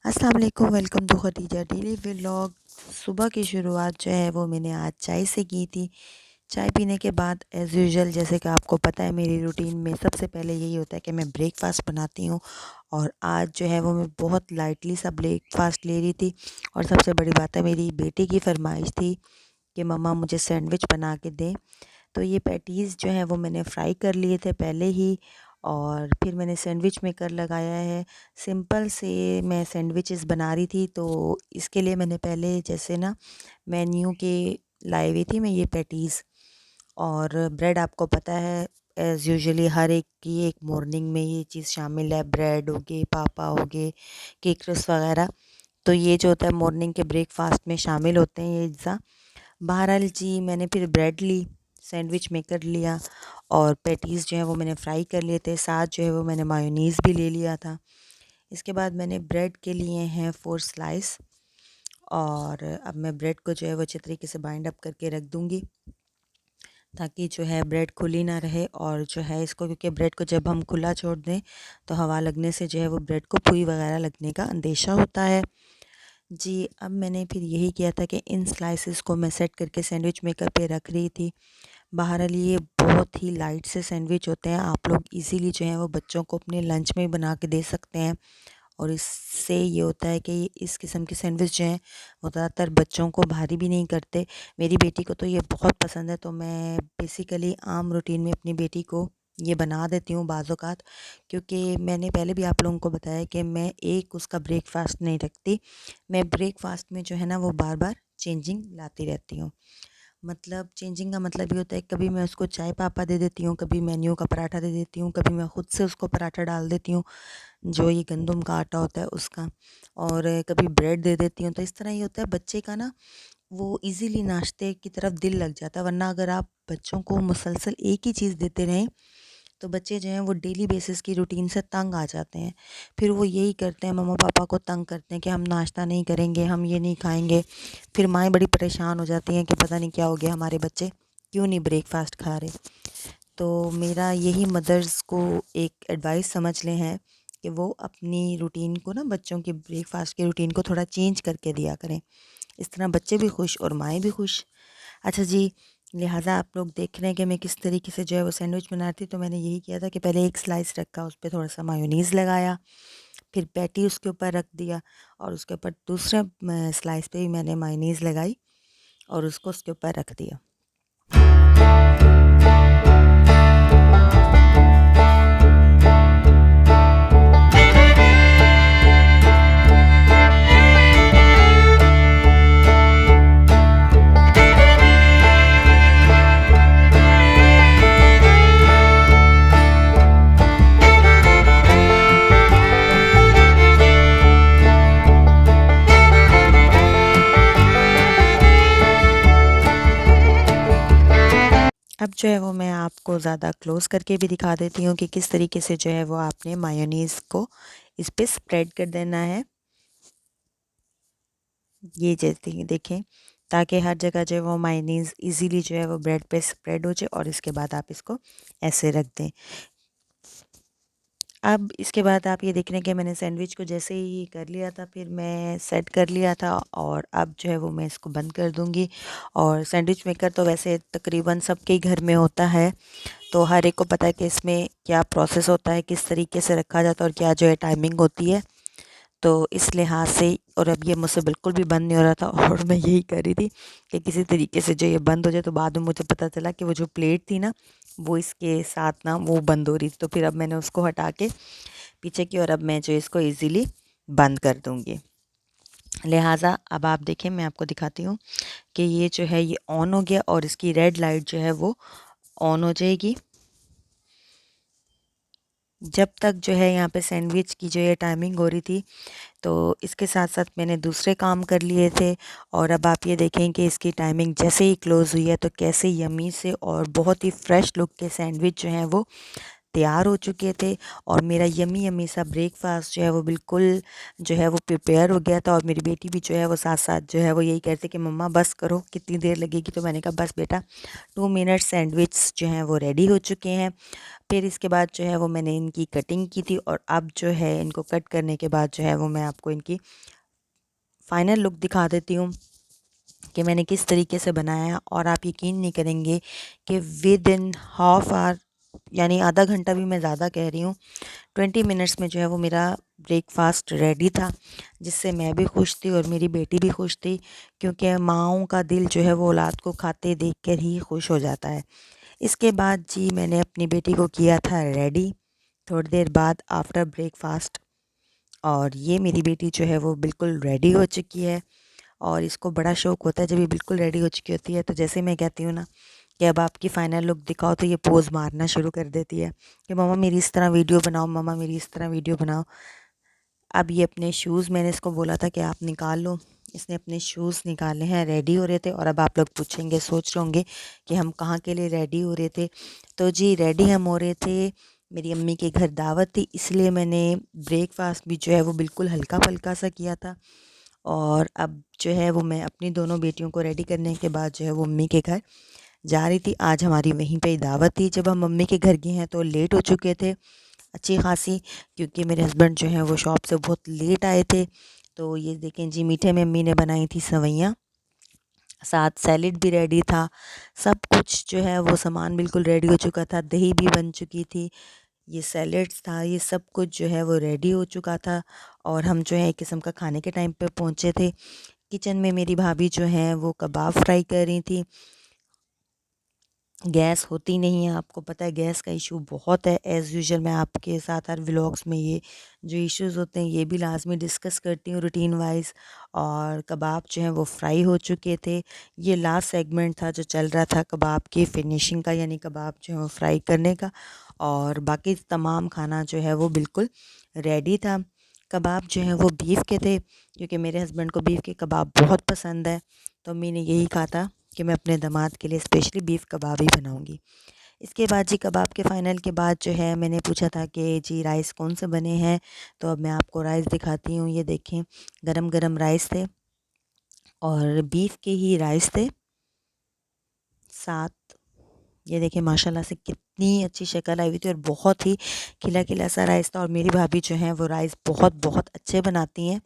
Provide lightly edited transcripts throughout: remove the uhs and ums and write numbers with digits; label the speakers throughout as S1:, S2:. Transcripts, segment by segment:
S1: अस्सलाम वालेकुम, welcome to Khadija daily vlog. सुबह की शुरुआत जो है वो मैंने आज चाय से की थी। चाय पीने के बाद एज़ यूजुअल, जैसे कि आपको पता है, मेरी रूटीन में सबसे पहले यही होता है कि मैं ब्रेकफ़ास्ट बनाती हूँ। और आज जो है वो मैं बहुत लाइटली सा ब्रेकफ़ास्ट ले रही थी। और सबसे बड़ी बात है, मेरी बेटी की फ़रमाइश थी कि मम्मा मुझे सैंडविच बना के दें। तो ये पैटीज़ जो हैं वो मैंने फ्राई कर लिए थे पहले ही, और फिर मैंने सैंडविच मेकर लगाया है। सिंपल से मैं सैंडविचेस बना रही थी, तो इसके लिए मैंने पहले जैसे ना मेन्यू के लाई हुई थी मैं ये पैटीज़। और ब्रेड, आपको पता है एज़ यूजुअली हर एक की एक मॉर्निंग में ये चीज़ शामिल है, ब्रेड हो गए, पापा हो गए, केक रस वगैरह। तो ये जो होता है मॉर्निंग के ब्रेकफास्ट में शामिल होते हैं ये अज्जा। बहरहाल जी, मैंने फिर ब्रेड ली, सैंडविच मेकर लिया, और पैटीज़ जो है वो मैंने फ्राई कर लिए थे। साथ जो है वो मैंने मायोनीज़ भी ले लिया था। इसके बाद मैंने ब्रेड के लिए हैं 4 स्लाइस, और अब मैं ब्रेड को जो है वो अच्छे तरीके से बाइंड अप करके रख दूँगी, ताकि जो है ब्रेड खुली ना रहे। और जो है इसको, क्योंकि ब्रेड को जब हम खुला छोड़ दें तो हवा लगने से जो है वो ब्रेड को पुई वगैरह लगने का अंदेशा होता है। जी, अब मैंने फिर यही किया था कि इन स्लाइसेस को मैं सेट करके सैंडविच मेकर पे रख रही थी। बहरहाल ये बहुत ही लाइट से सैंडविच होते हैं, आप लोग इजीली जो है वो बच्चों को अपने लंच में बना के दे सकते हैं। और इससे ये होता है कि इस किस्म के सैंडविच जो हैं वो ज़्यादातर बच्चों को भारी भी नहीं करते। मेरी बेटी को तो ये बहुत पसंद है, तो मैं बेसिकली आम रूटीन में अपनी बेटी को ये बना देती हूँ बाज़ औक़ात। क्योंकि मैंने पहले भी आप लोगों को बताया कि मैं एक उसका ब्रेकफ़ास्ट नहीं रखती, मैं ब्रेकफ़ास्ट में जो है ना वो बार-बार चेंजिंग लाती रहती हूँ। मतलब चेंजिंग का मतलब ये होता है, कभी मैं उसको चाय पापा दे देती हूँ, कभी मेन्यू का पराठा दे देती हूँ, कभी मैं खुद से उसको पराठा डाल देती हूँ, जो ये गंदम का आटा होता है उसका, और कभी ब्रेड दे देती हूँ। तो इस तरह ये होता है, बच्चे का ना वो इजीली नाश्ते की तरफ दिल लग जाता है। वरना अगर आप बच्चों को मुसलसल एक ही चीज़ देते रहें तो बच्चे जो हैं वो डेली बेसिस की रूटीन से तंग आ जाते हैं। फिर वो यही करते हैं, मम्मा पापा को तंग करते हैं कि हम नाश्ता नहीं करेंगे, हम ये नहीं खाएंगे। फिर माएँ बड़ी परेशान हो जाती हैं कि पता नहीं क्या हो गया, हमारे बच्चे क्यों नहीं ब्रेकफास्ट खा रहे। तो मेरा यही मदर्स को एक एडवाइस समझ लें है कि वो अपनी रूटीन को ना, बच्चों की ब्रेकफास्ट की रूटीन को थोड़ा चेंज करके दिया करें। इस तरह बच्चे भी खुश और माएँ भी खुश। अच्छा जी, लिहाजा आप लोग देख रहे हैं कि मैं किस तरीके से जो है वो सैंडविच बनाती, तो मैंने यही किया था कि पहले एक स्लाइस रखा, उस पे थोड़ा-सा मायोनीज़ लगाया, फिर पैटी उसके ऊपर रख दिया, और उसके ऊपर दूसरे स्लाइस पे भी मैंने मायोनीज़ लगाई और उसको उसके ऊपर रख दिया। अब जो है वो मैं आपको ज़्यादा क्लोज़ करके भी दिखा देती हूँ कि किस तरीके से जो है वो आपने मायोनीज़ को इस पे स्प्रेड कर देना है। ये जैसे कि देखें, ताकि हर जगह जो है वो मायोनीज़ इजीली जो है वो ब्रेड पे स्प्रेड हो जाए, और इसके बाद आप इसको ऐसे रख दें। अब इसके बाद आप ये देख रहे हैं कि मैंने सैंडविच को जैसे ही कर लिया था, फिर मैं सेट कर लिया था, और अब जो है वो मैं इसको बंद कर दूँगी। और सैंडविच मेकर तो वैसे तकरीबन सबके ही घर में होता है, तो हर एक को पता है कि इसमें क्या प्रोसेस होता है, किस तरीके से रखा जाता है, और क्या जो है टाइमिंग होती है। तो इस लिहाज से, और अब ये मुझसे बिल्कुल भी बंद नहीं हो रहा था, और मैं यही कर रही थी कि किसी तरीके से जो ये बंद हो जाए। तो बाद में मुझे पता चला कि वो जो प्लेट थी ना, वो इसके साथ ना वो बंद हो रही थी। तो फिर अब मैंने उसको हटा के पीछे की, और अब मैं जो इसको ईज़िली बंद कर दूँगी। लिहाजा अब आप देखें, मैं आपको दिखाती हूँ कि ये जो है ये ऑन हो गया, और इसकी रेड लाइट जो है वो ऑन हो जाएगी जब तक जो है यहाँ पे सैंडविच की जो ये टाइमिंग हो रही थी। तो इसके साथ साथ मैंने दूसरे काम कर लिए थे, और अब आप ये देखें कि इसकी टाइमिंग जैसे ही क्लोज़ हुई है तो कैसे यम्मी से और बहुत ही फ्रेश लुक के सैंडविच जो हैं वो तैयार हो चुके थे और मेरा यम्मी यम्मी सा ब्रेकफास्ट जो है वो बिल्कुल जो है वो प्रिपेयर हो गया था। और मेरी बेटी भी जो है वो साथ साथ जो है वो यही कहते कि मम्मा बस करो, कितनी देर लगेगी। तो मैंने कहा बस बेटा 2 मिनट, सैंडविच जो हैं वो रेडी हो चुके हैं। फिर इसके बाद जो है वो मैंने इनकी कटिंग की थी और अब जो है इनको कट करने के बाद जो है वो मैं आपको इनकी फ़ाइनल लुक दिखा देती हूँ कि मैंने किस तरीके से बनाया। और आप यकीन नहीं करेंगे कि विद इन हाफ आवर, यानी आधा घंटा भी मैं ज़्यादा कह रही हूँ, 20 मिनट्स में जो है वो मेरा ब्रेकफास्ट रेडी था, जिससे मैं भी खुश थी और मेरी बेटी भी खुश थी, क्योंकि माँओं का दिल जो है वो औलाद को खाते देख कर ही खुश हो जाता है। इसके बाद जी मैंने अपनी बेटी को किया था रेडी थोड़ी देर बाद आफ्टर ब्रेकफास्ट, और ये मेरी बेटी जो है वो बिल्कुल रेडी हो चुकी है। और इसको बड़ा शौक़ होता है जब ये बिल्कुल रेडी हो चुकी होती है, तो जैसे मैं कहती हूँ ना कि अब आपकी फ़ाइनल लुक दिखाओ, तो ये पोज़ मारना शुरू कर देती है कि मम्मा मेरी इस तरह वीडियो बनाओ, मम्मा मेरी इस तरह वीडियो बनाओ। अब ये अपने शूज़, मैंने इसको बोला था कि आप निकाल लो, इसने अपने शूज़ निकाले हैं, रेडी हो रहे थे। और अब आप लोग पूछेंगे, सोच रहे होंगे कि हम कहाँ के लिए रेडी हो रहे थे। तो जी रेडी हम हो रहे थे, मेरी अम्मी के घर दावत थी, इसलिए मैंने ब्रेकफास्ट भी जो है वो बिल्कुल हल्का फुल्का सा किया था। और अब जो है वो मैं अपनी दोनों बेटियों को रेडी करने के बाद जो है वो मम्मी के घर जा रही थी। आज हमारी वहीं पे ही दावत थी। जब हम मम्मी के घर गए हैं तो लेट हो चुके थे अच्छी खासी, क्योंकि मेरे हस्बैंड जो हैं वो शॉप से बहुत लेट आए थे। तो ये देखें जी, मीठे में अम्मी ने बनाई थी सवैयाँ, साथ सैलेड भी रेडी था, सब कुछ जो है वो सामान बिल्कुल रेडी हो चुका था, दही भी बन चुकी थी, ये सैलेड्स था, ये सब कुछ जो है वो रेडी हो चुका था। और हम जो है एक किस्म का खाने के टाइम पे पहुँचे थे। किचन में मेरी भाभी जो हैं वो कबाब फ्राई कर रही थी। गैस होती नहीं है, आपको पता है गैस का इशू बहुत है। एज़ यूजुअल मैं आपके साथ हर व्लॉग्स में ये जो इश्यूज़ होते हैं ये भी लाज़मी डिस्कस करती हूँ रूटीन वाइज़। और कबाब जो हैं वो फ्राई हो चुके थे। ये लास्ट सेगमेंट था जो चल रहा था कबाब की फिनिशिंग का, यानी कबाब जो है वो फ्राई करने का। और बाकी तमाम खाना जो है वो बिल्कुल रेडी था। कबाब जो हैं वो बीफ के थे, क्योंकि मेरे हस्बैंड को बीफ के कबाब बहुत पसंद है। तो अम्मी ने यही कहा था कि मैं अपने दामाद के लिए स्पेशली बीफ कबाब ही बनाऊंगी। इसके बाद जी कबाब के फ़ाइनल के बाद जो है मैंने पूछा था कि जी राइस कौन से बने हैं, तो अब मैं आपको राइस दिखाती हूँ। ये देखें, गरम गरम राइस थे और बीफ के ही राइस थे साथ। ये देखिए माशाल्लाह से कितनी अच्छी शक्ल आई हुई थी और बहुत ही खिला खिला सा राइस था। और मेरी भाभी जो हैं वो राइस बहुत बहुत अच्छे बनाती हैं।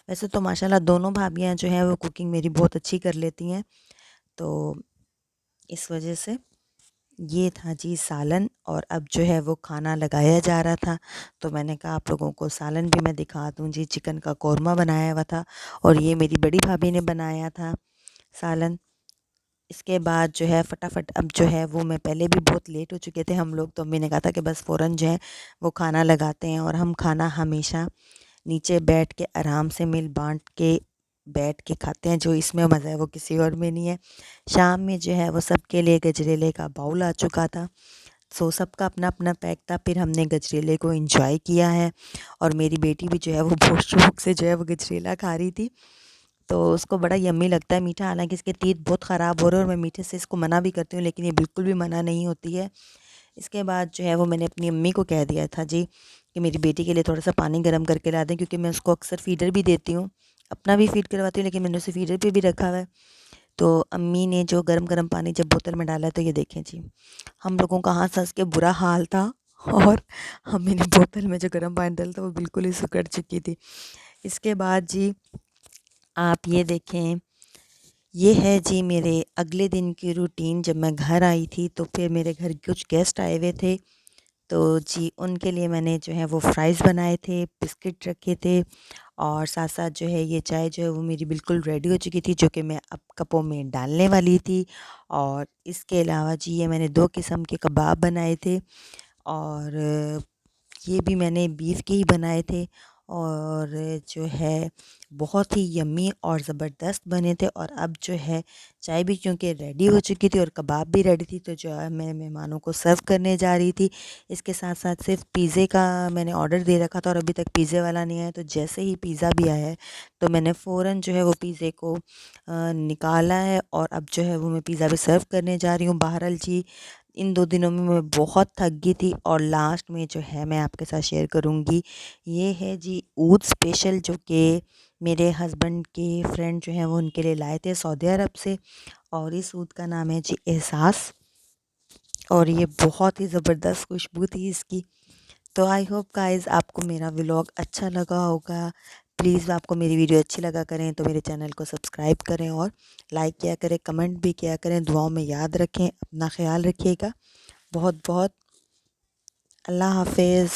S1: वैसे तो माशाल्लाह दोनों भाभियाँ जो हैं वो कुकिंग मेरी बहुत अच्छी कर लेती हैं, तो इस वजह से ये था जी सालन। और अब जो है वो खाना लगाया जा रहा था, तो मैंने कहा आप लोगों को सालन भी मैं दिखा दूँ। जी चिकन का कौरमा बनाया हुआ था और ये मेरी बड़ी भाभी ने बनाया था सालन। इसके बाद जो है फटाफट अब जो है वो, मैं पहले भी बहुत लेट हो चुके थे हम लोग, तो अम्मी ने कहा था कि बस फ़ौरन जो है वो खाना लगाते हैं। और हम खाना हमेशा नीचे बैठ के आराम से मिल बाँट के बैठ के खाते हैं, जो इसमें मज़ा है वो किसी और में नहीं है। शाम में जो है वो सबके लिए गजरेले का बाउल आ चुका था, सो सबका अपना अपना पैक था। फिर हमने गजरेले को एंजॉय किया है और मेरी बेटी भी जो है वो बहुत शौक़ से जो है वो गजरेला खा रही थी, तो उसको बड़ा यम्मी लगता है मीठा। हालांकि इसके तीत बहुत ख़राब हो रहे हैं और मैं मीठे से इसको मना भी करती हूँ, लेकिन ये बिल्कुल भी मना नहीं होती है। इसके बाद जो है वो मैंने अपनी अम्मी को कह दिया था जी कि मेरी बेटी के लिए थोड़ा सा पानी गर्म करके ला दें, क्योंकि मैं उसको अक्सर फ़ीडर भी देती हूँ, अपना भी फ़ीड करवाती हूँ, लेकिन मैंने उसे फ़ीडर पे भी रखा हुआ है। तो अम्मी ने जो गरम गरम पानी जब बोतल में डाला, तो ये देखें जी, हम लोगों का हँस हँस के बुरा हाल था। और अम्मी ने बोतल में जो गर्म पानी डाला था वो बिल्कुल ही सुखड़ चुकी थी। इसके बाद जी आप ये देखें, ये है जी मेरे अगले दिन की रूटीन। जब मैं घर आई थी तो फिर मेरे घर कुछ गेस्ट आए हुए थे, तो जी उनके लिए मैंने जो है वो फ्राइज़ बनाए थे, बिस्किट रखे थे और साथ साथ जो है ये चाय जो है वो मेरी बिल्कुल रेडी हो चुकी थी, जो कि मैं अब कपों में डालने वाली थी। और इसके अलावा जी ये मैंने 2 किस्म के कबाब बनाए थे और ये भी मैंने बीफ के ही बनाए थे और जो है बहुत ही यम्मी और ज़बरदस्त बने थे। और अब जो है चाय भी क्योंकि रेडी हो चुकी थी और कबाब भी रेडी थी, तो जो है मैं मेहमानों को सर्व करने जा रही थी। इसके साथ साथ सिर्फ पिज़्ज़े का मैंने ऑर्डर दे रखा था और अभी तक पिज़्ज़े वाला नहीं आया, तो जैसे ही पिज़्ज़ा भी आया है तो मैंने फ़ौरन जो है वो पिज़्ज़े को निकाला है और अब जो है वो मैं पिज़्ज़ा भी सर्व करने जा रही हूँ। बहरहाल जी इन 2 दिनों में मैं बहुत थक गई थी और लास्ट में जो है मैं आपके साथ शेयर करूँगी। ये है जी ऊद स्पेशल, जो कि मेरे हस्बैंड के फ्रेंड जो हैं वो उनके लिए लाए थे सऊदी अरब से। और इस ऊद का नाम है जी एहसास, और ये बहुत ही ज़बरदस्त खुशबू थी इसकी। तो आई होप गाइज़ आपको मेरा व्लॉग अच्छा लगा होगा। प्लीज़ आपको मेरी वीडियो अच्छी लगा करें तो मेरे चैनल को सब्सक्राइब करें और लाइक किया करें, कमेंट भी किया करें, दुआओं में याद रखें, अपना ख़्याल रखिएगा। बहुत बहुत अल्लाह हाफ़िज़।